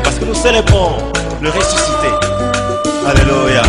Parce que nous célébrons le ressuscité. Alléluia.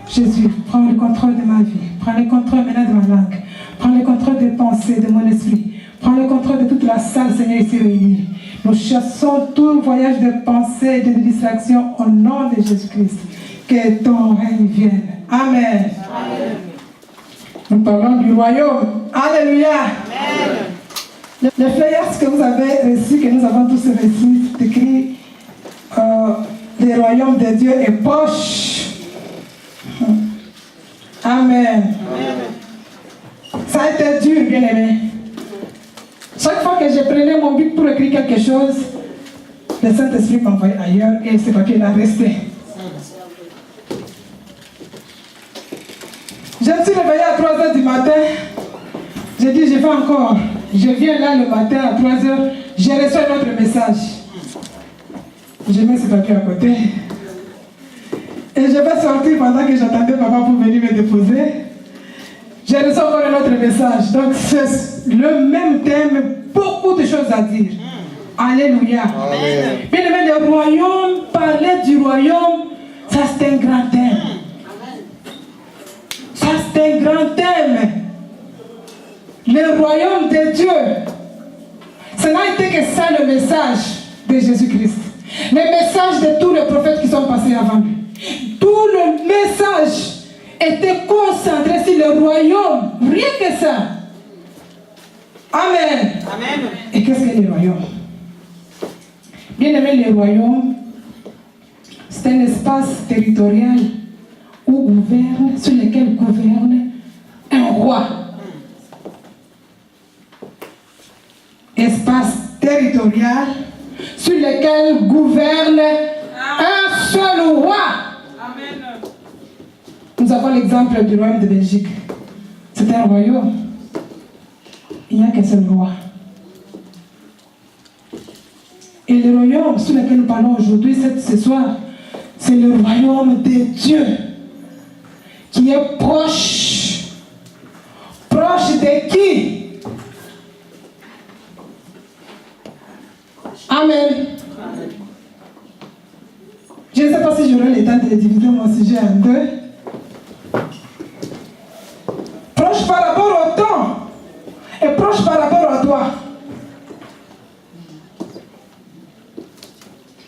Jésus, prends le contrôle de ma vie. Prends le contrôle maintenant de ma langue. Prends le contrôle des pensées, de mon esprit. Prends le contrôle de toute la salle, Seigneur, ici réunie. Nous chassons tout voyage de pensée et de distraction au nom de Jésus-Christ. Que ton règne vienne. Amen. Amen. Nous parlons du royaume. Alléluia. Amen. Les flyers que vous avez reçus, que nous avons tous reçus, c'est écrit le royaume de Dieu est proche. Amen. Amen. Ça a été dur, bien aimé. Chaque fois que je prenais mon bic pour écrire quelque chose, le Saint-Esprit m'envoyait ailleurs et ce papier là resté. Je me suis réveillée à 3h du matin. J'ai dit, je vais encore. Je viens là le matin à 3h, j'ai reçu un autre message. Je mets ce papier à côté. Et je vais sortir pendant que j'attendais papa pour venir me déposer. J'ai reçu encore un autre message. Donc c'est le même thème, beaucoup de choses à dire. Alléluia. Amen. Bien aimé, le royaume, parler du royaume, ça c'est un grand thème. Ça c'est un grand thème. Le royaume de Dieu. Ce n'a été que ça le message de Jésus-Christ. Le message de tous les prophètes qui sont passés avant lui. Tout le message était concentré sur le royaume. Rien que ça. Amen. Amen. Et qu'est-ce que le royaume? Bien aimé, le royaume, c'est un espace territorial où gouverne, sur lequel gouverne un roi. Espace territorial sur lequel gouverne un seul roi. Amen. Nous avons l'exemple du royaume de Belgique. C'est un royaume. Il n'y a qu'un seul roi. Et le royaume sur lequel nous parlons aujourd'hui, ce soir, c'est le royaume de Dieu qui est proche. Proche de qui? Amen. Je ne sais pas si j'aurai le temps de diviser mon sujet en deux. Proche par rapport au temps et proche par rapport à toi.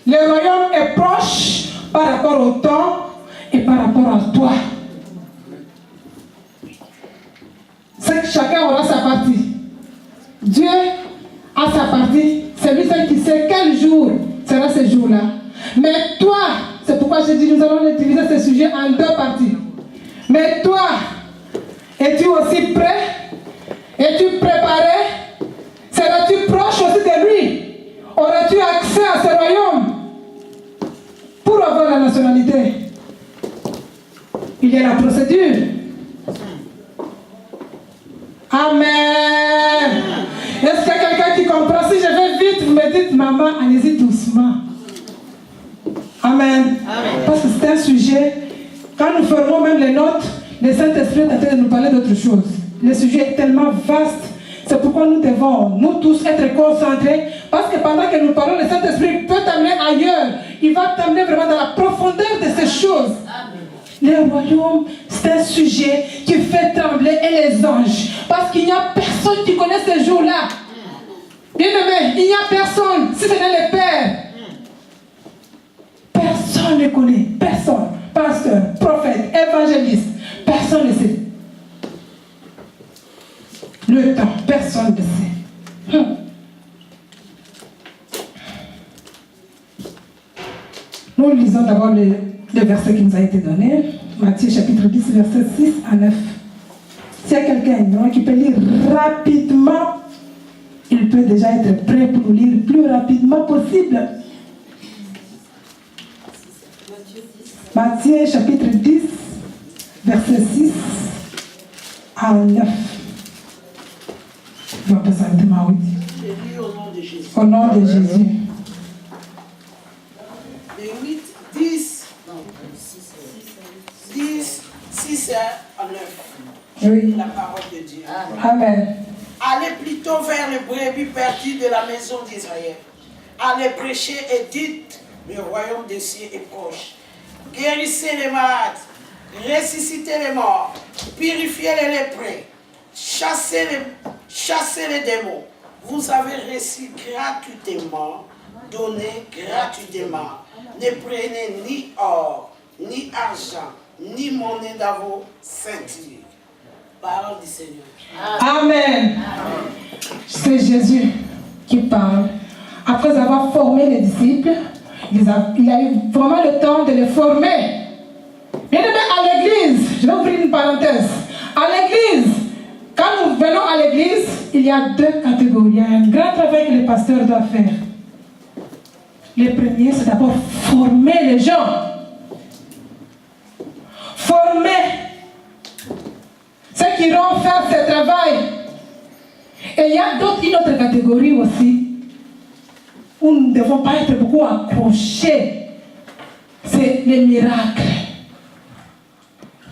Le royaume est proche par rapport au temps et par rapport à toi. C'est que chacun aura sa partie. Dieu a sa partie. C'est lui seul qui sait quel jour sera ce jour-là. Mais toi, c'est pourquoi j'ai dit nous allons utiliser ce sujet en deux parties. Mais toi, es-tu aussi prêt? Es-tu préparé? Seras-tu proche aussi de lui? Auras-tu accès à ce royaume? Pour avoir la nationalité, il y a la procédure. Amen. Est-ce qu'il y a quelqu'un qui comprend? Si je vais vite, vous me dites, maman, allez-y doucement. Amen. Amen. Parce que c'est un sujet, quand nous fermons même les notes, le Saint-Esprit est en train de nous parler d'autre chose. Le sujet est tellement vaste, c'est pourquoi nous devons, nous tous, être concentrés, parce que pendant que nous parlons, le Saint-Esprit peut t'amener ailleurs. Il va t'amener vraiment dans la profondeur de ces choses. Le royaume, c'est un sujet qui fait trembler et les anges. Parce qu'il n'y a personne qui connaît ces jours-là. Bien aimé, il n'y a personne, si ce n'est le Père. Personne ne connaît, personne. Pasteur, prophète, évangéliste, personne ne sait. Le temps, personne ne sait. Nous lisons d'abord le verset qui nous a été donné, Matthieu chapitre 10, verset 6 à 9. S'il y a quelqu'un qui peut lire rapidement, il peut déjà être prêt pour lire le plus rapidement possible. Matthieu chapitre 10, verset 6 à 9. Je vais passer à oui. Je lis au nom de Jésus. Au nom de Jésus. Les 8, 10, 6 à 9. Oui. La parole de Dieu. Amen. Allez plutôt vers les brebis perdues de la maison d'Israël. Allez prêcher et dites, le royaume des cieux est proche. Guérissez les malades, ressuscitez les morts, purifiez les lépreux, chassez les démons. Vous avez reçu gratuitement, donné gratuitement. Ne prenez ni or, ni argent, ni monnaie dans vos ceintures. Parole du Seigneur. Amen. C'est Jésus qui parle. Après avoir formé les disciples, il a eu vraiment le temps de les former. Bien aimé, à l'église, je vais ouvrir une parenthèse. À l'église, quand nous venons à l'église, il y a deux catégories. Il y a un grand travail que les pasteurs doivent faire. Le premier, c'est d'abord former les gens. Former ceux qui iront faire ce travail. Et il y a une autre catégorie aussi, où nous ne devons pas être beaucoup accrochés. C'est les miracles.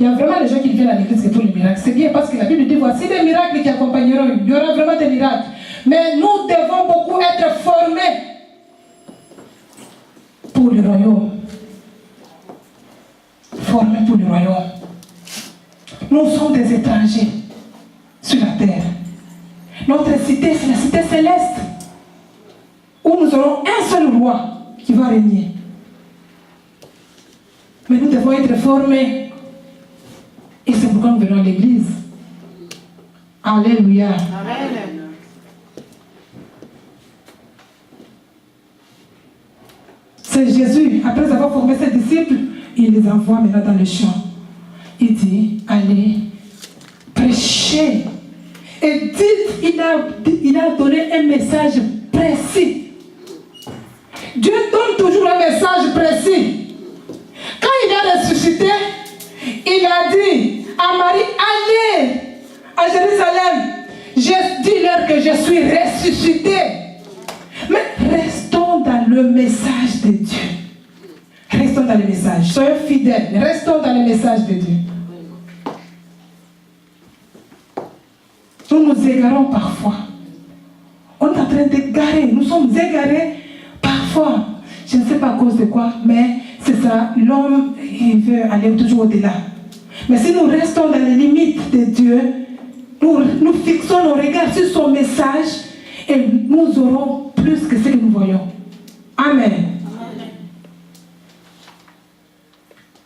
Il y a vraiment des gens qui viennent à l'église pour les miracles. C'est bien parce que la Bible dit, voici des miracles qui accompagneront. Il y aura vraiment des miracles. Mais nous devons beaucoup être formés pour le royaume. Formés pour le royaume. Nous sommes des étrangers sur la terre. Notre cité, c'est la cité céleste, où nous aurons un seul roi qui va régner. Mais nous devons être formés. Et c'est pourquoi nous venons à l'église. Alléluia. Amen. C'est Jésus, après avoir formé ses disciples, il les envoie maintenant dans le champ. Il dit, allez, prêchez. Et dites, il a donné un message précis. Dieu donne toujours un message précis. Quand il a ressuscité, il a dit à Marie, allez à Jérusalem. Dis-leur que je suis ressuscité. Mais restons dans le message de Dieu. Restons dans le message. Soyons fidèles. Restons dans le message de Dieu. Nous nous égarons parfois. On est en train d'égarer. Nous sommes égarés parfois. Je ne sais pas à cause de quoi, mais c'est ça. L'homme, il veut aller toujours au-delà. Mais si nous restons dans les limites de Dieu, nous fixons nos regards sur son message et nous aurons plus que ce que nous voyons. Amen.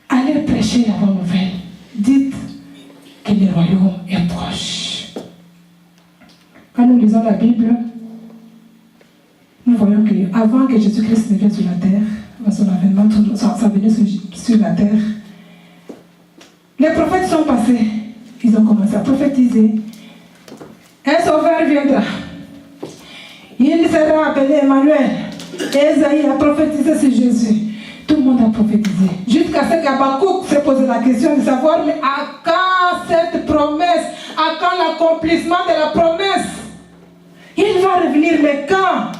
Allez prêcher la bonne nouvelle. Dites que le royaume est proche. Quand nous lisons la Bible, nous voyons qu'avant que Jésus-Christ ne vienne sur la terre, à son avènement, sa venue sur la terre, les prophètes sont passés. Ils ont commencé à prophétiser. Un sauveur viendra. Il sera appelé Emmanuel. Esaïe a prophétisé sur Jésus. Tout le monde a prophétisé. Jusqu'à ce qu'Habakkuk se pose la question de savoir, mais à quand cette promesse? À quand l'accomplissement de la promesse? Il va revenir, mais quand?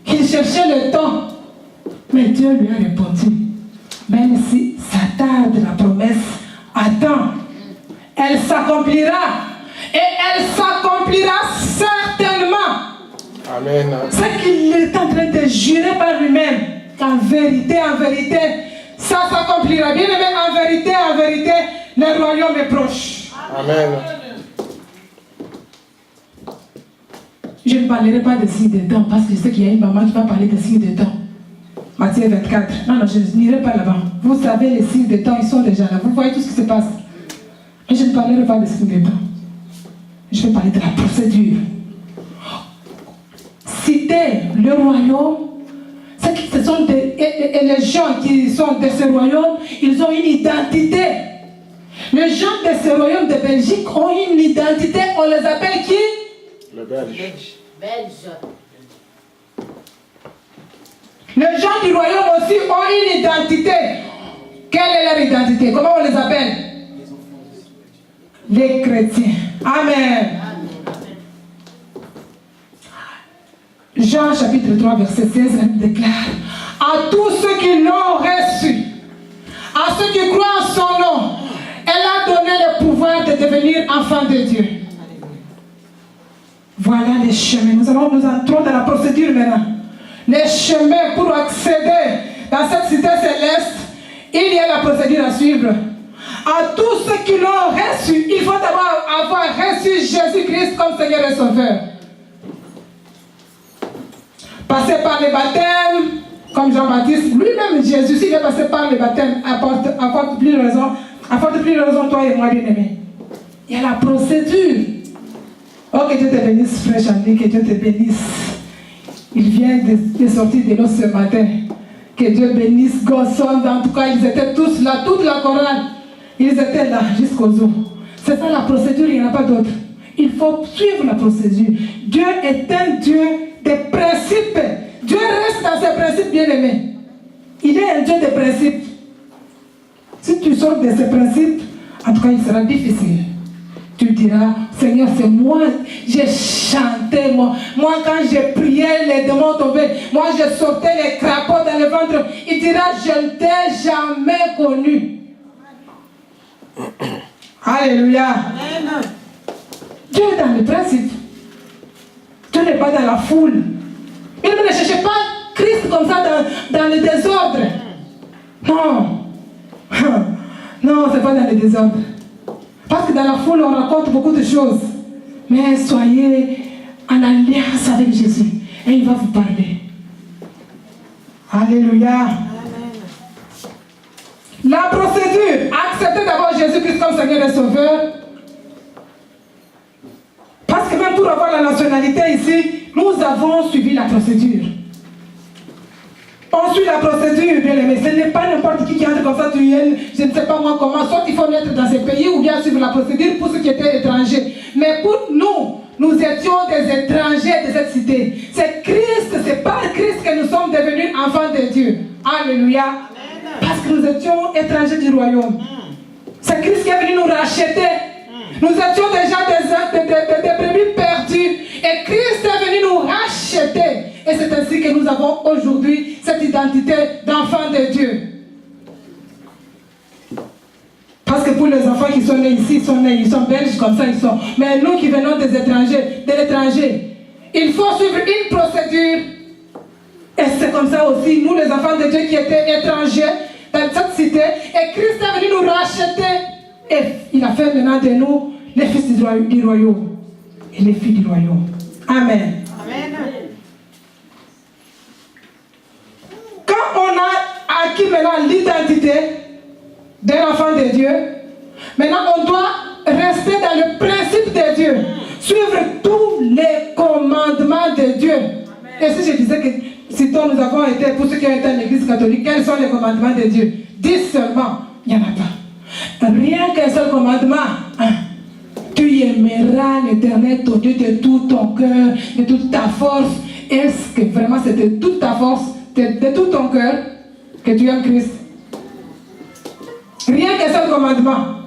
Il cherchait le temps. Mais Dieu lui a répondu, même si ça tarde, la promesse, attends. Elle s'accomplira. Et elle s'accomplira certainement. Amen. C'est qu'il est en train de jurer par lui-même qu'en vérité, ça s'accomplira. Bien aimé, en vérité, le royaume est proche. Amen. Je ne parlerai pas de signes de temps parce que je sais qu'il y a une maman qui va parler de signes de temps. Matthieu 24. Non, je n'irai pas là-bas. Vous savez, les signes de temps, ils sont déjà là. Vous voyez tout ce qui se passe. Mais je ne parlerai pas de signes de temps. Je vais parler de la procédure. Citer le royaume, ce sont et les gens qui sont de ce royaume, ils ont une identité. Les gens de ce royaume de Belgique ont une identité. On les appelle qui? Le Belge. Les gens du royaume aussi ont une identité. Quelle est leur identité? Comment on les appelle? Les chrétiens. Amen. Jean chapitre 3, verset 16, la Bible déclare: à tous ceux qui l'ont reçu, à ceux qui croient en son nom, elle a donné le pouvoir de devenir enfants de Dieu. Voilà les chemins. Nous entrons dans la procédure maintenant. Les chemins pour accéder dans cette cité céleste, il y a la procédure à suivre. À tous ceux qui l'ont reçu, il faut d'abord avoir reçu Jésus-Christ comme Seigneur et Sauveur. Passer par les baptêmes, comme Jean-Baptiste, lui-même Jésus, s'il est passé par les baptêmes, apporte plus de raison, toi et moi, bien-aimés. Il y a la procédure. Oh, que Dieu te bénisse, frère Chandy, que Dieu te bénisse. Il vient de sortir de l'eau ce matin. Que Dieu bénisse Gosson. En tout cas, ils étaient tous là, toute la chorale. Ils étaient là jusqu'aux os. C'est ça la procédure, il n'y en a pas d'autre. Il faut suivre la procédure. Dieu est un Dieu des principes. Dieu reste dans ses principes, bien-aimés. Il est un Dieu des principes. Si tu sors de ces principes, en tout cas, il sera difficile. Tu diras, Seigneur, c'est moi, j'ai chanté, moi quand j'ai prié, les démons tombaient, moi je sortais les crapauds dans le ventre. Il dira, je ne t'ai jamais connu. Alléluia. Amen. Dieu est dans le principe. Dieu n'est pas dans la foule. Il ne cherche pas Christ comme ça dans le désordre. Non. Non, ce n'est pas dans le désordre. Parce que dans la foule, on raconte beaucoup de choses. Mais soyez en alliance avec Jésus. Et il va vous parler. Alléluia. Amen. La procédure. Acceptez d'abord Jésus-Christ comme Seigneur et Sauveur. Parce que même pour avoir la nationalité ici, nous avons suivi la procédure. On suit la procédure, bien aimé. Ce n'est pas n'importe qui entre comme ça, je ne sais pas moi comment. Soit il faut naître dans ces pays ou bien suivre la procédure pour ceux qui étaient étrangers. Mais pour nous, nous étions des étrangers de cette cité. C'est Christ, c'est par Christ que nous sommes devenus enfants de Dieu. Alléluia. Parce que nous étions étrangers du royaume. C'est Christ qui est venu nous racheter. Nous étions déjà des brebis perdus. Et Christ est venu nous racheter. Et c'est ainsi que nous avons aujourd'hui cette identité d'enfants de Dieu. Parce que pour les enfants qui sont nés ici, ils sont belges comme ça, ils sont. Mais nous qui venons des étrangers, de l'étranger, il faut suivre une procédure. Et c'est comme ça aussi, nous les enfants de Dieu qui étaient étrangers dans cette cité, et Christ est venu nous racheter. Et il a fait maintenant de nous les fils du royaume et les filles du royaume. Amen. Amen. Quand on a acquis maintenant l'identité d'un enfant de Dieu, maintenant on doit rester dans le principe de Dieu, suivre tous les commandements de Dieu. Amen. Et si je disais que si nous avons été, pour ceux qui ont été à l'église catholique, quels sont les commandements de Dieu? 10 seulement, il n'y en a pas. Rien qu'un seul commandement. Tu aimeras l'Éternel ton Dieu de tout ton cœur, de toute ta force. Est-ce que vraiment c'est de toute ta force, de tout ton cœur que tu aimes Christ? Rien qu'un seul commandement.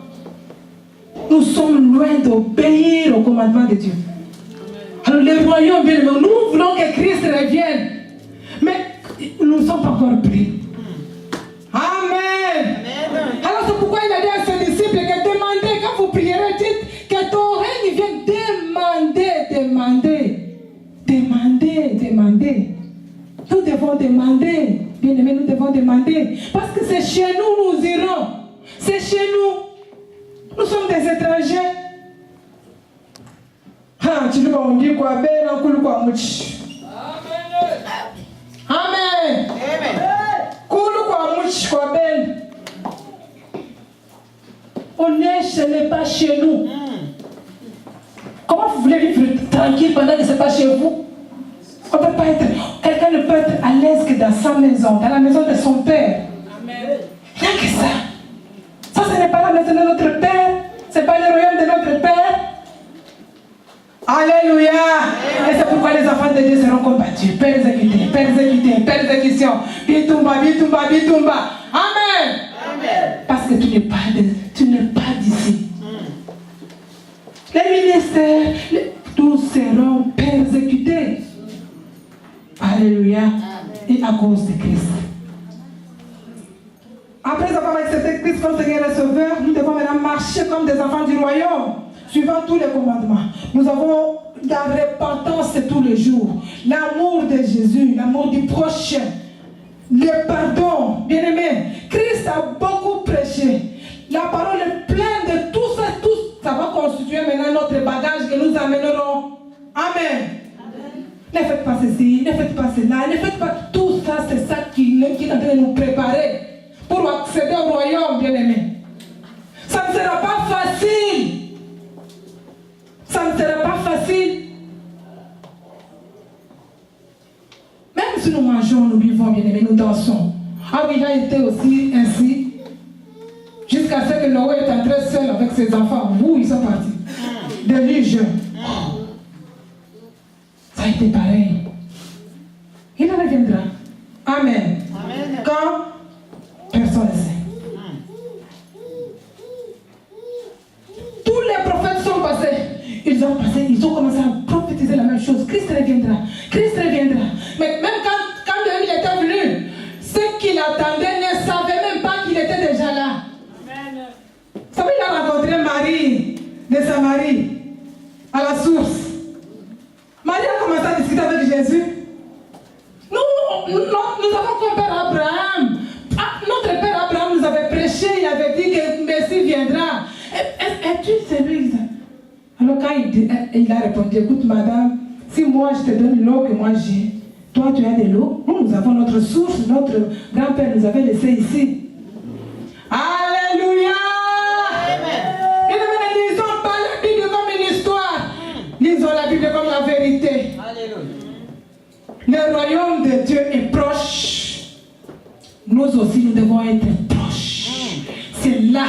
Nous sommes loin d'obéir au commandement de Dieu. Alors les royaumes, bien, nous voulons que Christ revienne. Mais nous ne sommes pas encore prêts. Amen. Amen. Alors c'est pourquoi il a dit à ses disciples que demandez, quand vous prierez, dites que ton règne vienne demander. Nous devons demander, bien aimés, nous devons demander. Parce que c'est chez nous, nous irons. C'est chez nous. Nous sommes des étrangers. Tu nous vas dire quoi? Amen. Ce n'est pas chez nous. Comment vous voulez vivre tranquille pendant que ce n'est pas chez vous? On peut pas être, quelqu'un ne peut être à l'aise que dans sa maison, dans la maison de son père. Amen. Rien que ça. Ça, ce n'est pas la maison de notre père. Ce n'est pas le royaume de notre père. Alléluia. Amen. Et c'est pourquoi les enfants de Dieu seront combattus, persécution. Bitumba. Amen. Amen. Parce que tu n'es pas d'ici. Les ministères, nous serons persécutés. Alléluia. Et à cause de Christ. Après avoir accepté Christ comme Seigneur et Sauveur, nous devons maintenant marcher comme des enfants du royaume, suivant tous les commandements. Nous avons la repentance tous les jours, l'amour de Jésus, l'amour du prochain, le pardon. Bien-aimé, Christ a beaucoup prêché. La parole est pleine de tout ça. Ça va constituer maintenant notre bagage que nous amènerons. Amen. Ne faites pas ceci, ne faites pas cela, ne faites pas tout ça. C'est ça qui est en train de nous préparer pour accéder au royaume, bien-aimé. Ça ne sera pas facile. Ça ne sera pas facile. Même si nous mangeons, nous buvons, bien-aimé, nous dansons. Ah oui, il a été aussi ainsi. Jusqu'à ce que Noé est entré seul avec ses enfants. Où ils sont partis? De lui jeune. Ça a été pareil. Il en reviendra. Amen. Amen. Quand personne ne sait. Tous les prophètes sont passés. Ils ont commencé à prophétiser la même chose. Christ reviendra. Christ reviendra. Mais même quand il était venu, ceux qui l'attendaient ne savaient même pas qu'il était déjà là. Vous savez, il a rencontré Marie de Samarie à la source. Marie a commencé à discuter avec Jésus. Nous avons comme père Abraham. Notre père Abraham nous avait prêché, il avait dit que Messie viendra. Es-tu sérieux? Alors quand il a répondu, écoute madame, si moi je te donne l'eau que moi j'ai, toi tu as de l'eau, nous avons notre source, notre grand-père nous avait laissé ici. Alléluia! Et ne lisons pas la Bible comme une histoire. Lisons la Bible comme la vérité. Alléluia. Le royaume de Dieu est proche. Nous aussi, nous devons être proches. C'est là.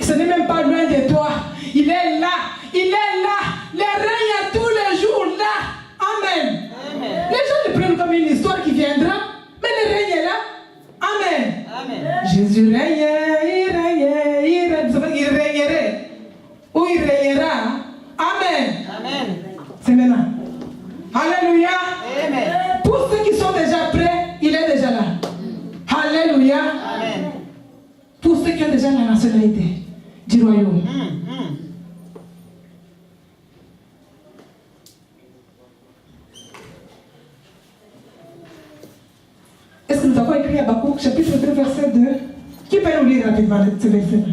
Ce n'est même pas loin de toi. Il est là. Il est là. Le règne est tous les jours là. Amen. Amen. Les gens le prennent comme une histoire qui viendra. Mais le règne est là. Amen. Amen. Jésus règne, il régnerait. Ou il régnera. Amen. Amen. C'est maintenant. Alléluia. Amen. Pour ceux qui sont déjà prêts, il est déjà là. Alléluia. Amen. Pour ceux qui ont déjà la nationalité du royaume. Est-ce que nous avons écrit Habakkuk chapitre 2 verset 2? Qui peut nous lire rapidement ce verset?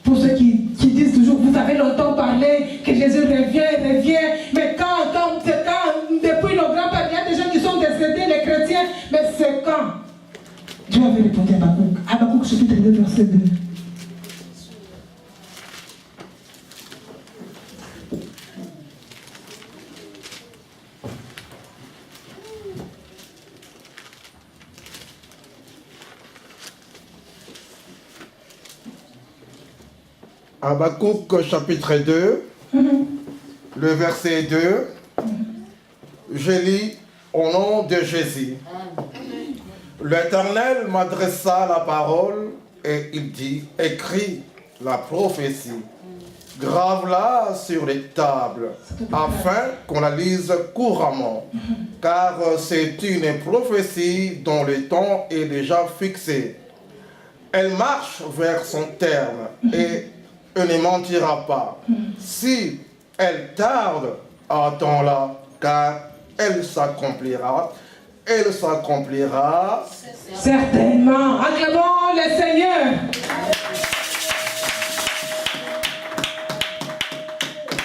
Pour ceux qui disent toujours, vous avez longtemps parlé que Jésus revient, mais quand depuis nos grands-pères, il y a des gens qui sont décédés, les chrétiens, mais c'est quand? Dieu avait répondu à Habakkuk. Habakkuk chapitre 2 verset 2. Habakkuk chapitre 2, le verset 2, je lis au nom de Jésus. L'Éternel m'adressa la parole et il dit, écris la prophétie, grave-la sur les tables, afin qu'on la lise couramment, car c'est une prophétie dont le temps est déjà fixé. Elle marche vers son terme et elle ne mentira pas. Si elle tarde, attends-la, car elle s'accomplira. Elle s'accomplira. Certainement. Acclamons le Seigneur.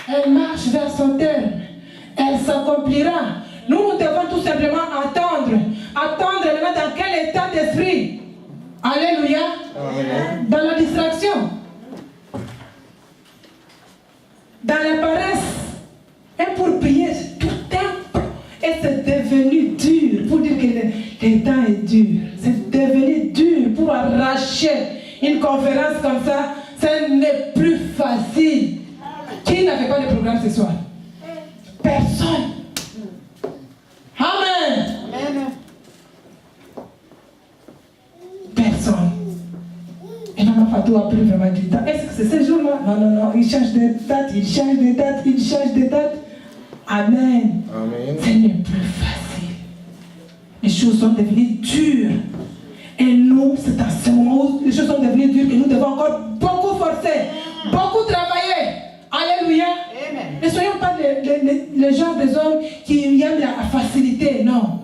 Elle marche vers son terme. Elle s'accomplira. Nous devons tout simplement attendre. Attendre maintenant dans quel état d'esprit? Alléluia. Amen. Dans la distraction. Dans la paresse. Et pour prier tout temps. Et c'est devenu dur. Pour dire que le temps est dur. C'est devenu dur pour arracher une conférence comme ça. Ce n'est plus facile. Qui n'a fait pas de programme ce soir? Personne. Amen. Amen. Personne. Et Maman Fatou a pris vraiment du temps. Est-ce que c'est ce jour-là? Non. Il change de date, il change de date. Amen. Amen. Ce n'est plus facile. les choses sont devenues dures. Et nous, c'est à ce moment où les choses sont devenues dures que nous devons encore beaucoup forcer, beaucoup travailler. Alléluia. Amen. Ne soyons pas le genre des hommes qui aiment la facilité. Non.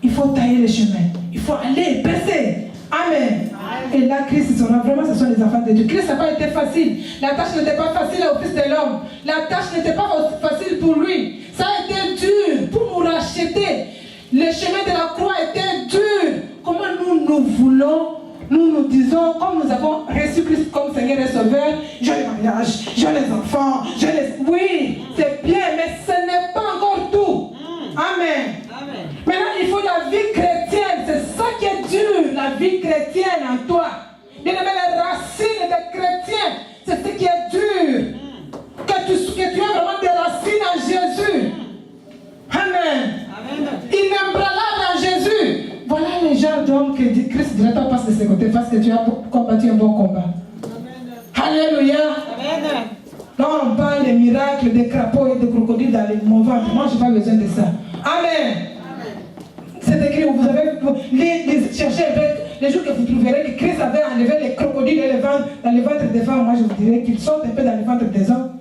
Il faut tailler le chemin. Il faut aller, percer. Amen. Amen. Et là, Christ sera vraiment, ce sont les enfants de Dieu. Christ n'a pas été facile. La tâche n'était pas facile au Fils de l'homme. La tâche n'était pas facile pour lui. Ça a été dur pour nous racheter. Le chemin de la croix était dur. Comment nous voulons, nous disons, comme nous avons reçu Christ comme Seigneur et Sauveur, j'ai le mariage, j'ai les enfants, Oui, c'est bien, mais ce n'est pas encore tout. Amen. Amen. Maintenant, il faut la vie chrétienne. C'est ça qui est dur, la vie chrétienne en toi. Bien aimé, les racines des chrétiens, c'est ce qui est dur. Que tu aies vraiment des racines en Jésus. Amen. Amen. Inébranlable en Jésus. Voilà les gens d'hommes que Christ dirait pas passe de ce côté parce que tu as combattu un bon combat. Amen. Alléluia. Amen. Non, on parle des miracles, des crapauds et des crocodiles dans mon ventre. Moi, je n'ai pas besoin de ça. Amen. C'est écrit, vous avez cherché avec les jours que vous trouverez que Christ avait enlevé les crocodiles et les ventres dans les ventres des femmes. Moi, je vous dirais qu'ils sont un peu dans les ventres des hommes.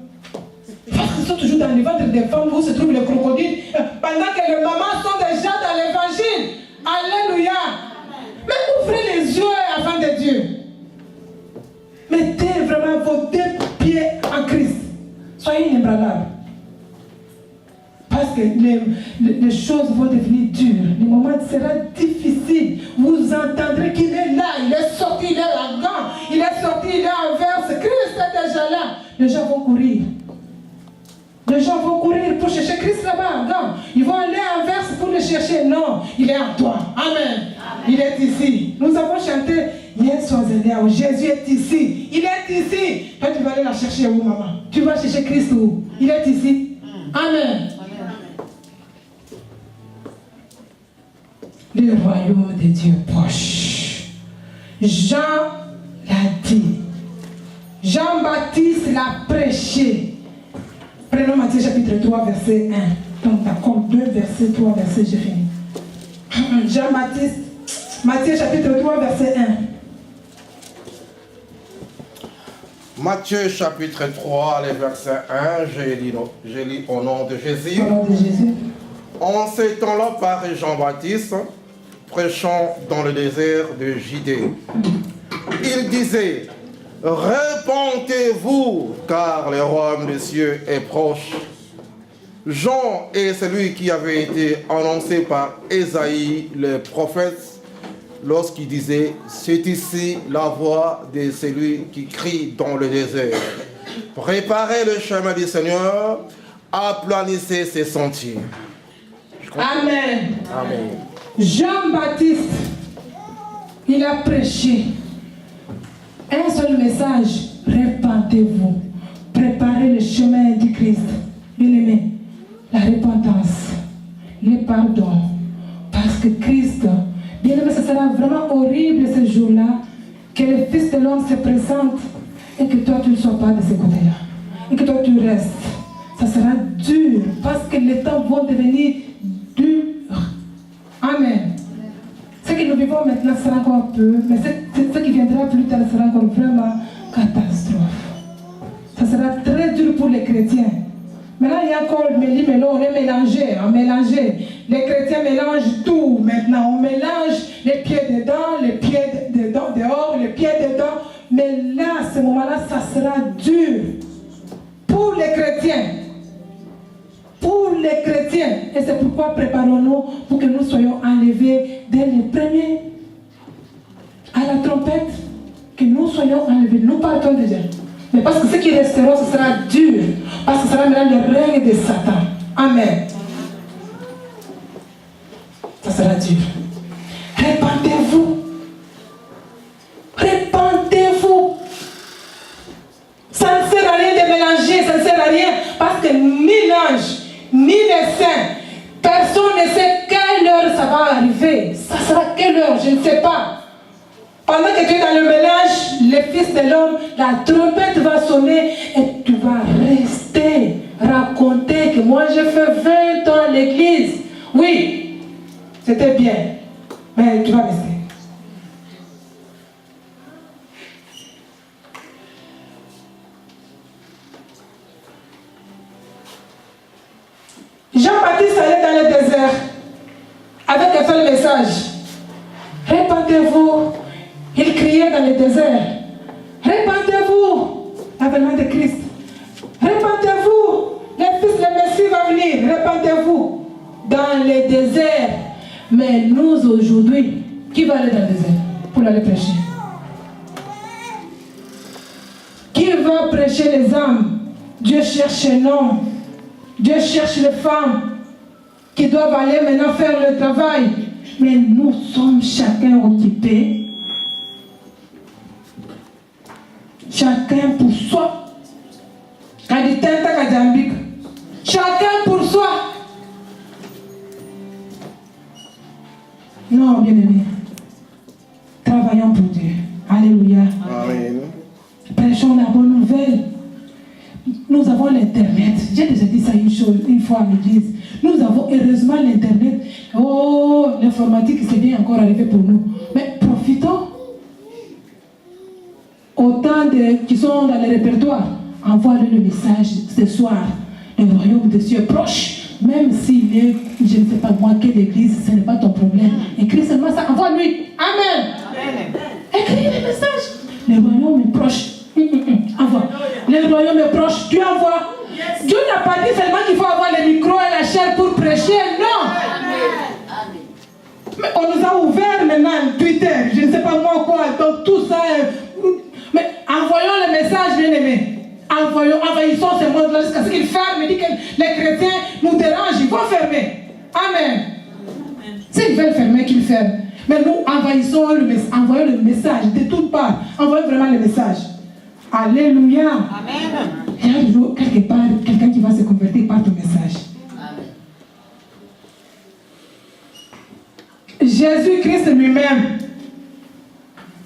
Parce qu'ils sont toujours dans les ventres des femmes où se trouvent les crocodiles. Pendant que les mamans sont déjà dans l'évangile. Alléluia. Mais ouvrez les yeux avant de Dieu. Mettez vraiment vos deux pieds en Christ. Soyez inébranlables. Parce que les choses vont devenir dures. Les moments seront difficiles. Vous entendrez qu'il est là. Il est sorti, il est à Gand. Il est sorti, il est envers. Christ est déjà là. Les gens vont courir. Les gens vont courir pour chercher Christ là-bas. Non, ils vont aller envers pour le chercher. Non, il est en toi. Amen. Amen. Il est ici. Nous avons chanté Jésus est ici. Il est ici. Toi, tu vas aller la chercher où, maman? Tu vas chercher Christ où? Il est ici. Amen. Le royaume de Dieu proche. Jean l'a dit. Jean-Baptiste l'a prêché. Prenons Matthieu chapitre 3, verset 1. Donc d'accord, 2 versets, 3 versets, j'ai fini. Jean-Baptiste, Matthieu chapitre 3, verset 1. Matthieu chapitre 3, les versets 1, j'ai lu au nom de Jésus. Au nom de Jésus. En ces temps-là, paraît Jean-Baptiste, prêchant dans le désert de Judée. Il disait: répentez-vous, car le royaume des cieux est proche. Jean est celui qui avait été annoncé par Ésaïe, le prophète, lorsqu'il disait: c'est ici la voix de celui qui crie dans le désert. Préparez le chemin du Seigneur, aplanissez ses sentiers. Amen. Amen. Jean-Baptiste, il a prêché un seul message: répentez-vous, préparez le chemin du Christ. Bien-aimé, la repentance, le pardon, parce que Christ, bien-aimé, ce sera vraiment horrible ce jour-là que le Fils de l'homme se présente et que toi tu ne sois pas de ce côté-là et que toi tu restes. Ça sera dur parce que les temps vont devenir durs. Amen. Ce que nous vivons maintenant sera encore peu, mais ce qui viendra plus tard sera encore vraiment catastrophe. Ça sera très dur pour les chrétiens. Maintenant, il y a encore on est mélangé. Les chrétiens mélangent tout maintenant. On mélange les pieds dedans, les pieds dedans, dehors, les pieds dedans. Mais là, à ce moment-là, ça sera dur pour les chrétiens. Pour les chrétiens. Et c'est pourquoi préparons-nous pour que nous soyons enlevés dès les premiers. À la trompette, que nous soyons enlevés. Nous partons déjà. Mais parce que ce qui restera, ce sera dur. Parce que ce sera maintenant le règne de Satan. Amen. Ça sera dur. Répentez-vous. Répentez-vous. Ça ne sert à rien de mélanger, ça ne sert à rien. Parce que ni l'ange, ni les saints, personne ne sait quelle heure ça va arriver. Ça sera quelle heure, je ne sais pas. Pendant que tu es dans le mélange, le Fils de l'homme, la trompette va sonner et tu vas rester, raconter que moi j'ai fait 20 ans à l'église. Oui, C'était bien. Mais tu vas rester. Jean-Baptiste allait dans le désert avec un seul message. Répandez-vous. Il criait dans le désert. Répandez-vous. L'avènement de Christ. Répandez-vous. Le Messie va venir. Répandez-vous dans le désert. Mais nous aujourd'hui, qui va aller dans le désert pour aller prêcher? Qui va prêcher les âmes? Dieu cherche un homme. Dieu cherche les femmes qui doivent aller maintenant faire le travail. Mais nous sommes chacun occupés. Chacun pour soi. Chacun pour soi. Non, bien-aimé. Travaillons pour Dieu. Alléluia. Amen. Prêchons la bonne nouvelle. Nous avons l'Internet. J'ai déjà dit ça une fois à l'église. Nous avons heureusement l'Internet. Oh, l'informatique, c'est bien encore arrivé pour nous. Mais profitons. Autant qui sont dans le répertoire, envoie-le le message ce soir. Le royaume des cieux est proche. Même s'il est, je ne sais pas moi, quelle église, ce n'est pas ton problème. Écris seulement ça, envoie-lui. Amen. Amen. Écris le message. Le royaume est proche. Envoie. Le royaume est proche. Tu envoies. Dieu n'a pas dit seulement qu'il faut avoir le micro et la chair pour prêcher. Non. Mais on nous a ouvert maintenant Twitter. Je ne sais pas moi quoi. Donc tout ça. Mais envoyons le message, bien-aimé. Envahissons ce monde-là jusqu'à ce qu'ils ferment. Il dit que les chrétiens nous dérangent. Ils vont fermer. Amen. S'ils veulent fermer, qu'ils ferment. Mais nous envahissons envoyons le message de toutes parts. Envoyons vraiment le message. Alléluia. Amen. Il y a toujours quelque part quelqu'un qui va se convertir par ton message. Amen. Jésus-Christ lui-même,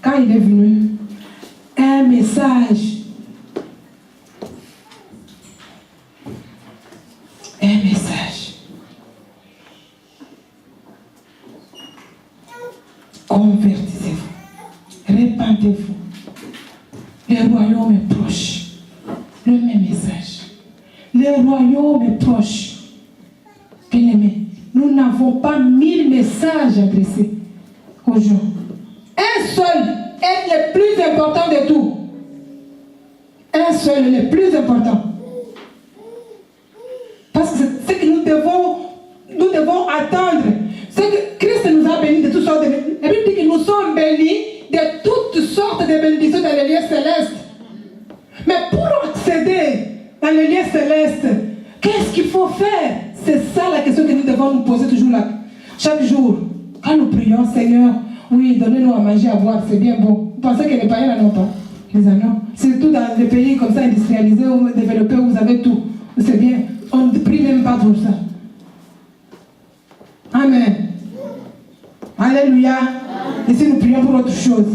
quand il est venu, un message. Un message. Convertissez-vous. Répandez-vous. Le royaume est proche. Le même message. Le royaume est proche. Bien-aimés, nous n'avons pas 1000 messages adressés aux gens. Un seul est le plus important de tout. Un seul est le plus important. Parce que c'est ce que nous devons attendre. C'est que Christ nous a bénis de toutes sortes de bénédictions. La Bible dit que nous sommes bénis de toutes sortes de bénédictions dans les lieux célestes. Mais pour accéder dans les lieux célestes, qu'est-ce qu'il faut faire? C'est ça la question que nous devons nous poser toujours là. Chaque jour, quand nous prions, Seigneur, oui, donnez-nous à manger, à boire, c'est bien bon. Vous pensez que les païens n'en ont pas? Les anneaux. Surtout dans des pays comme ça, industrialisés ou développés, où vous avez tout. C'est bien. On ne prie même pas pour ça. Amen. Alléluia. Et si nous prions pour autre chose,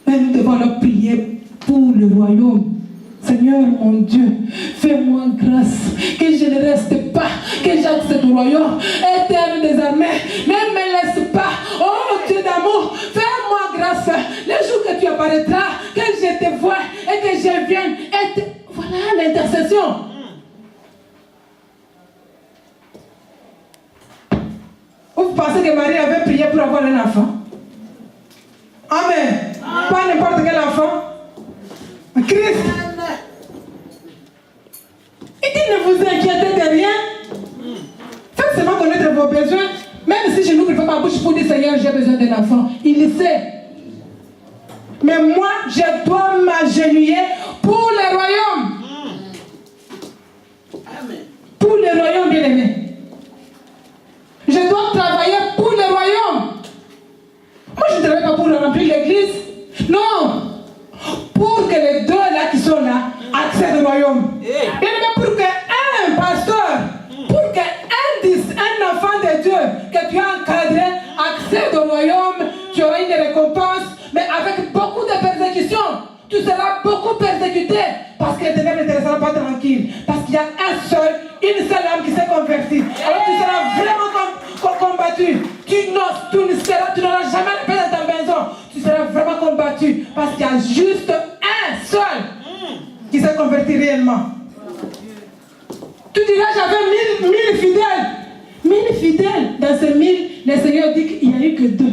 mais nous devons alors prier pour le royaume. Seigneur mon Dieu, fais-moi grâce que je ne reste pas, que j'accède au royaume. Éternel des armées, ne me laisse pas. Oh Dieu d'amour, fais-moi grâce. Le jour que tu apparaîtras, que je te vois et que je vienne. Voilà l'intercession. Vous pensez que Marie avait prié pour avoir un enfant? Amen. Pas n'importe quel enfant. Christ. Il dit ne vous inquiétez de rien. Faites seulement connaître vos besoins. Même si je n'ouvre pas ma bouche pour dire Seigneur, j'ai besoin d'un enfant. Il le sait. Mais moi, je dois m'agenouiller pour le royaume. Amen. Pour le royaume, bien-aimé. Je dois travailler pour le royaume. Moi, je ne travaille pas pour remplir l'église. Non. Pour que les deux là qui sont là accèdent au royaume. Bien aimé, pour qu'un pasteur, pour qu'un enfant de Dieu que tu as encadré accède au royaume, tu auras une récompense, mais avec beaucoup de persécutions. Tu seras beaucoup persécuté parce que l'Éternel ne te laissera pas tranquille. Parce qu'il y a une seule âme qui s'est convertie. Alors tu seras vraiment combattu. juste un seul qui s'est converti réellement. Tu diras, j'avais 1000 fidèles. 1000 fidèles. Dans ces 1000, le Seigneur dit qu'il n'y a eu que 2.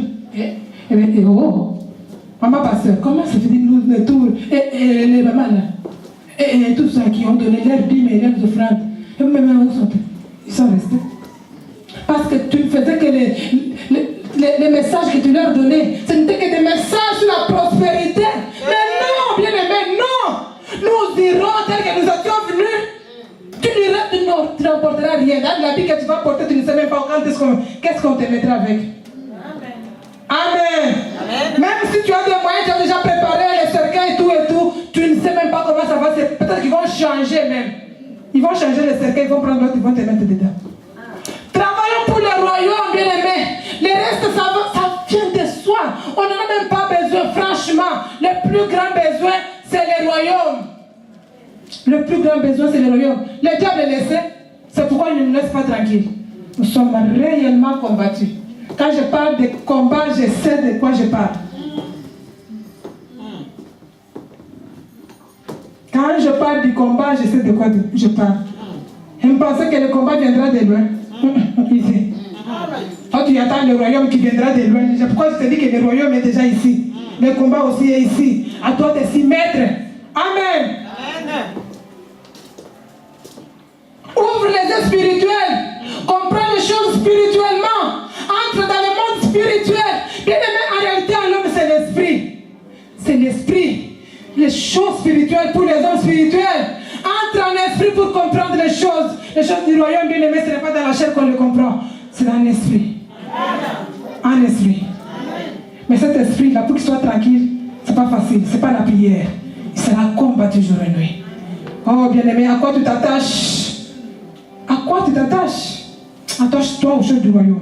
Et oh, maman pasteur, comment ça fait nous tous et les mamans là, et tous ceux qui ont donné leur dîme et leurs offrandes, et même où sont-ils? Ils sont restés. Parce que tu ne faisais que les messages que tu leur donnais, ce n'était que des messages sur la prospérité. Mais non, bien aimé, non. Nous irons tel que nous étions venus. Tu ne n'emporteras rien. Dans la vie que tu vas porter, tu ne sais même pas qu'est-ce qu'on te mettra avec. Amen. Amen. Même si tu as des moyens, tu as déjà préparé les cercueils et tout, tu ne sais même pas comment ça va se... Peut-être qu'ils vont changer même. Ils vont changer les cercueils, ils vont prendre l'autre, ils vont te mettre dedans. Travaillons pour le royaume, bien aimé. Le reste, ça vient de soi. On n'en a même pas besoin, franchement. Le plus grand besoin, c'est le royaume. Le plus grand besoin, c'est le royaume. Le diable est laissé. C'est pourquoi il ne nous laisse pas tranquille. Nous sommes réellement combattus. Quand je parle de combat, je sais de quoi je parle. Quand je parle du combat, je sais de quoi je parle. Je me pensais que le combat viendra de loin. Ici. Quand tu attends le royaume qui viendra de loin, pourquoi je te dis que le royaume est déjà ici? Le combat aussi est ici. À toi de s'y mettre. Amen. Ouvre les yeux spirituels. Comprends les choses spirituellement. Entre dans le monde spirituel. Bien aimé, en réalité, en l'homme, c'est l'esprit. C'est l'esprit. Les choses spirituelles pour les hommes spirituels. Entre en esprit pour comprendre les choses. Les choses du royaume, bien aimé, ce n'est pas dans la chair qu'on le comprend. C'est dans l'esprit. En esprit. Mais cet esprit-là, pour qu'il soit tranquille, c'est pas facile. C'est pas la prière. Il sera combattu jour et nuit. Oh, bien aimé, à quoi tu t'attaches? À quoi tu t'attaches? Attache-toi aux choses du royaume.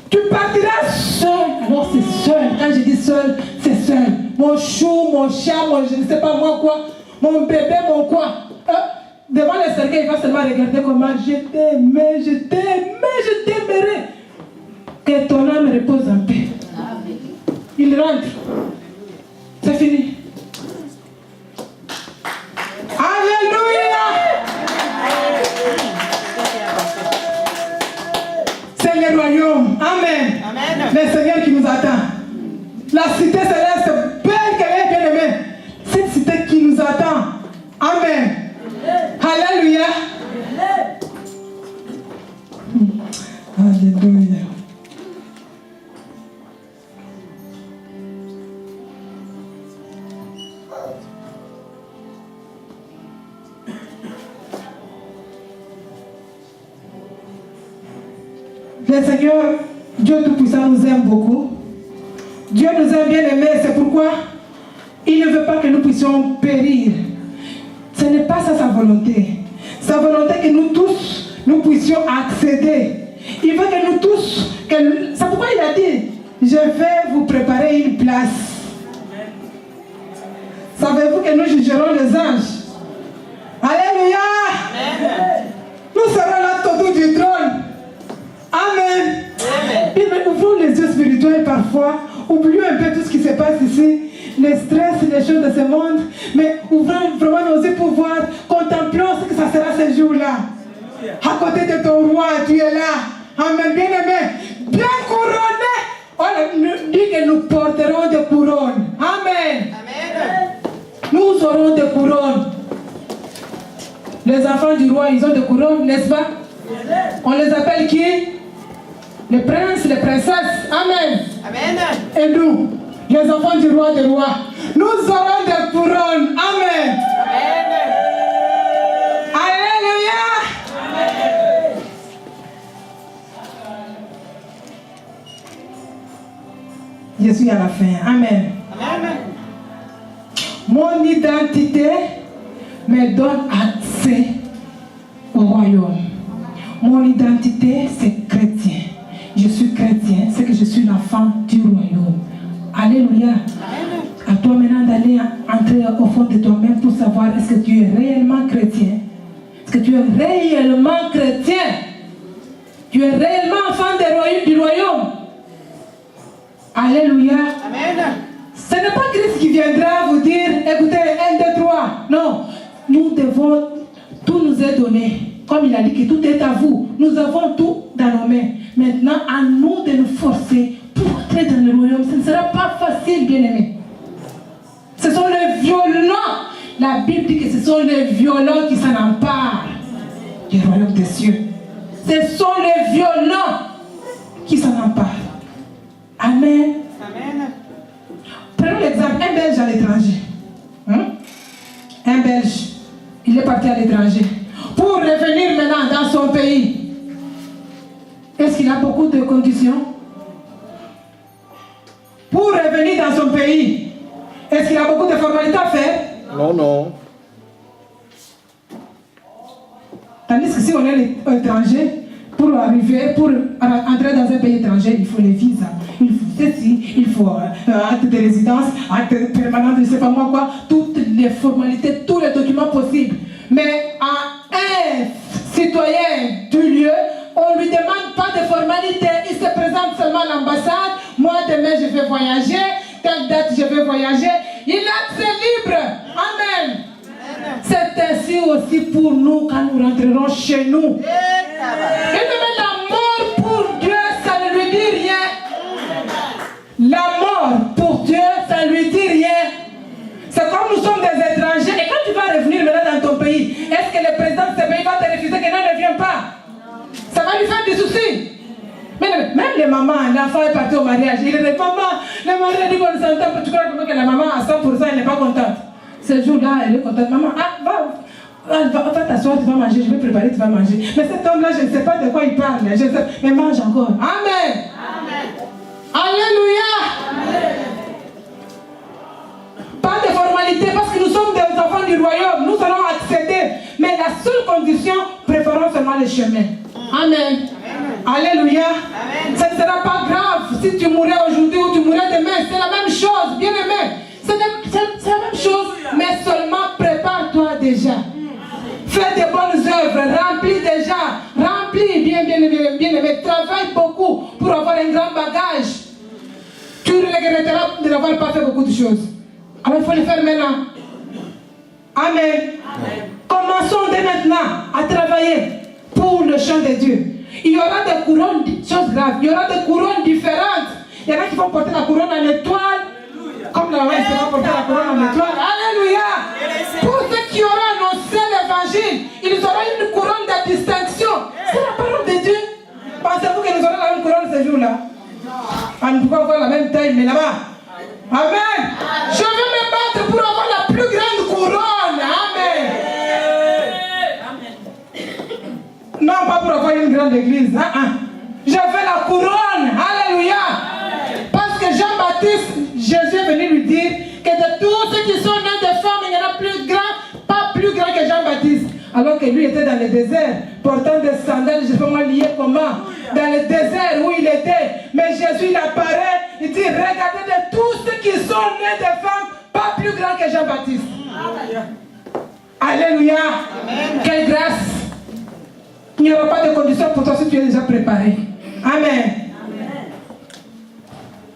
Tu partiras seul. Alors c'est seul. Quand je dis seul, c'est seul. Mon chou, mon chat, je ne sais pas moi quoi. Mon bébé, mon quoi. Devant le cercueil, il va seulement regarder comment je t'aimais, je t'aimerai. Que ton âme repose en paix. Il rentre. C'est fini. Alléluia. C'est le royaume. Amen. Amen. Le Seigneur qui nous attend. La cité céleste, belle qu'elle est, bien aimée. Cette cité qui nous attend. Amen. Alléluia. Alléluia. Le Seigneur, Dieu Tout-Puissant, nous aime beaucoup. Dieu nous aime bien aimés, c'est pourquoi il ne veut pas que nous puissions périr. Ce n'est pas ça sa volonté. Sa volonté que nous tous, nous puissions accéder. Il veut que nous tous, c'est pourquoi il a dit, je vais vous préparer une place. Savez-vous que nous jugerons les anges? Alléluia. Amen. Nous serons là autour du trône. Amen. Amen. Ouvrons les yeux spirituels parfois. Oublions un peu tout ce qui se passe ici. Les stress, les choses de ce monde. Mais ouvrons vraiment nos yeux pour voir. Contemplons ce que ça sera ce jour-là. À côté de ton roi, tu es là. Amen. Bien aimé. Bien couronné. On dit que nous porterons des couronnes. Amen. Amen. Nous aurons des couronnes. Les enfants du roi, ils ont des couronnes, n'est-ce pas? On les appelle qui? Les princes, les princesses. Amen. Amen. Et nous, les enfants du roi des rois, nous aurons des couronnes. Amen. Amen. Alléluia. Amen. Je suis à la fin. Amen. Amen. Mon identité me donne accès au royaume. Mon identité, c'est chrétien. Je suis chrétien, c'est que je suis l'enfant du royaume. Alléluia. Amen. À toi maintenant d'aller entrer au fond de toi-même pour savoir est-ce que tu es réellement chrétien. Est-ce que tu es réellement chrétien? Tu es réellement enfant du royaume. Alléluia. Amen. Ce n'est pas Christ qui viendra vous dire, écoutez, 1, 2, 3. Non, nous devons, tout nous est donné. Comme il a dit que tout est à vous. Nous avons tout dans nos mains. Maintenant, à nous de nous forcer pour entrer dans le royaume. Ce ne sera pas facile, bien-aimés. Ce sont les violents. La Bible dit que ce sont les violents qui s'en emparent du royaume des cieux. Ce sont les violents qui s'en emparent. Amen. Amen. Prenons l'exemple, un Belge à l'étranger. Un Belge, il est parti à l'étranger. Pour revenir maintenant dans son pays, est-ce qu'il a beaucoup de conditions? Pour revenir dans son pays, est-ce qu'il a beaucoup de formalités à faire? Non, non. Tandis que si on est étranger, pour arriver, pour entrer dans un pays étranger, il faut les visas, il faut ceci, il faut acte de résidence, acte permanent, je ne sais pas moi quoi, toutes les formalités, tous les documents possibles. Mais à un citoyen du lieu, on ne lui demande pas de formalité, il se présente seulement à l'ambassade, moi demain je vais voyager, telle date je vais voyager, il a accès libre. Amen. C'est ainsi aussi pour nous quand nous rentrerons chez nous. Et même la mort pour Dieu, ça ne lui dit rien. La mort pour Dieu, ça ne lui dit rien. C'est comme nous sommes des étrangers. Et quand tu vas revenir maintenant dans ton pays, est-ce que le président de ce pays va te refuser que non, ne viens pas? Ça va lui faire des soucis. Mais même les mamans, l'enfant est parti au mariage. Il est maman, le mari dit qu'on s'entend. Tu crois que la maman à 100% elle n'est pas contente? Ce jour-là, elle est contente. Maman, va t'asseoir, tu vas manger, je vais préparer, tu vas manger. Mais cet homme-là, je ne sais pas de quoi il parle. Je sais, mais mange encore. Amen. Amen. Alléluia. Amen. Pas de formalité, parce que nous sommes des enfants du royaume. Nous allons accéder. Mais la seule condition, préparons seulement le chemin. Amen. Amen. Alléluia. Amen. Ça ne sera pas grave si tu mourrais aujourd'hui ou tu mourrais demain. C'est la même chose, bien aimé. C'est la même chose, mais seulement prépare-toi déjà. Fais des bonnes œuvres, remplis déjà, remplis bien aimé, travaille beaucoup pour avoir un grand bagage. Tu regretteras de n'avoir pas fait beaucoup de choses. Alors il faut le faire maintenant. Amen. Amen. Commençons dès maintenant à travailler pour le champ de Dieu. Il y aura des couronnes, choses graves, il y aura des couronnes différentes. Il y en a qui vont porter la couronne en étoile. Comme la reine va porter la couronne en étoile. Alléluia. Pour ceux qui auront annoncé l'évangile, ils auront une couronne de distinction. C'est la parole de Dieu. Pensez-vous que nous aurons la même couronne ce jour-là? On ne peut pas avoir la même taille, mais là-bas. Amen. Je vais me battre pour avoir la plus grande couronne. Amen. Non, pas pour avoir une grande église. Je veux la couronne. Alléluia. Parce que Jean-Baptiste, Jésus est venu lui dire que de tous ceux qui sont nés de femmes, il y en a plus grand, pas plus grand que Jean-Baptiste. Alors que lui était dans le désert, portant des sandales, je ne sais pas moi lié comment, dans le désert où il était. Mais Jésus, il apparaît, il dit, regardez de tous ceux qui sont nés de femmes, pas plus grand que Jean-Baptiste. Alléluia. Amen. Quelle grâce. Il n'y aura pas de conditions pour toi si tu es déjà préparé. Amen.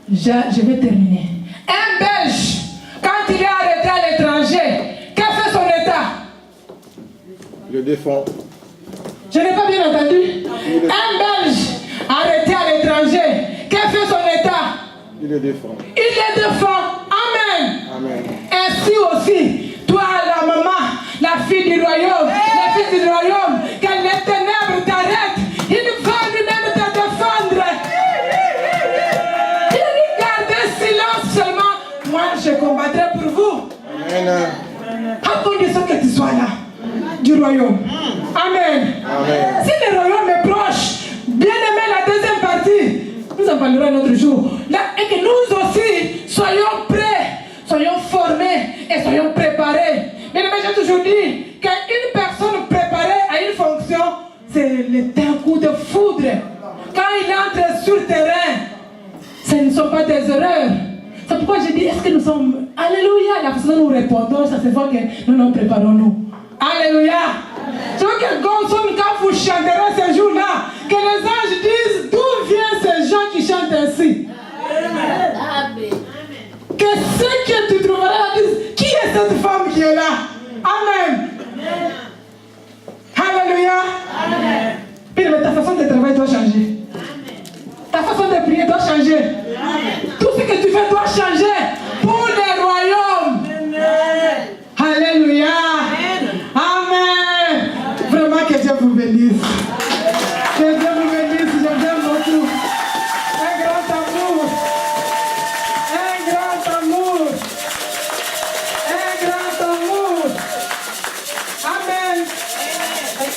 Je vais terminer. Un Belge, quand il est arrêté à l'étranger, qu'a fait son État? Le défend. Je n'ai pas bien entendu. Un Belge arrêté à l'étranger, qu'a fait son État? Il le défend. Il le défend. Amen. Amen. Ainsi aussi, toi, la maman, la fille du royaume, la fille du royaume, quand les ténèbres t'arrêtent, il va lui-même te défendre. Seulement, moi je combattrai pour vous. Amen. À condition que tu sois là, du royaume. Amen. Amen. Si le royaume est proche, bien aimé la deuxième partie, nous en parlerons un autre jour. Là, et que nous aussi soyons prêts, soyons formés et soyons préparés. Mais j'ai toujours dit qu'une personne préparée à une fonction, c'est un coup de foudre. Quand il entre sur le terrain, ce ne sont pas des erreurs. C'est pourquoi je dis, est-ce que nous sommes... Alléluia, la façon dont nous répondons, ça se voit que nous préparons-nous. Alléluia. Je veux que Gonson, quand vous chanterez ce jour-là, que les anges disent d'où viennent ces gens qui chantent ainsi. Amen. Que est là. Amen. Alléluia. Amen. Puis ta façon de travailler doit changer. Ta façon de prier doit changer. Tout ce que tu fais doit changer pour le royaume. Alléluia. Amen. Vraiment que Dieu vous bénisse. Que Dieu vous bénisse. Je vous aime beaucoup. Un grand amour. Un grand amour. Un grand amour. Amen.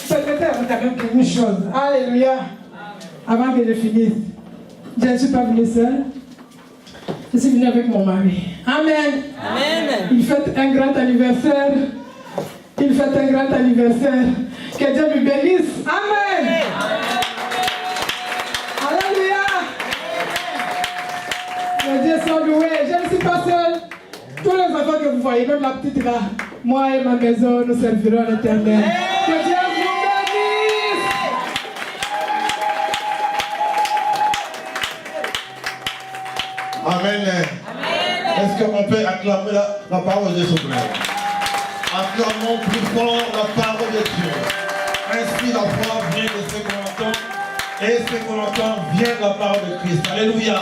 Permettez-moi quand même une chose. Alléluia. Avant que je finisse. Je ne suis pas venue seule. Je suis venue avec mon mari. Amen. Amen. Il fête un grand anniversaire. Il fête un grand anniversaire. Que Dieu lui bénisse. Amen. Alléluia. Que Dieu soit loué. Je ne suis pas seule. Tous les enfants que vous voyez, même la petite là, moi et ma maison, nous servirons l'Éternel. Que Dieu vous bénisse. Amen. Est-ce qu'on peut acclamer la parole de son frère? Acclamons plus fort la parole de Dieu. Ainsi la foi vient de ce qu'on entend, et ce qu'on entend vient de la parole de Christ. Alléluia.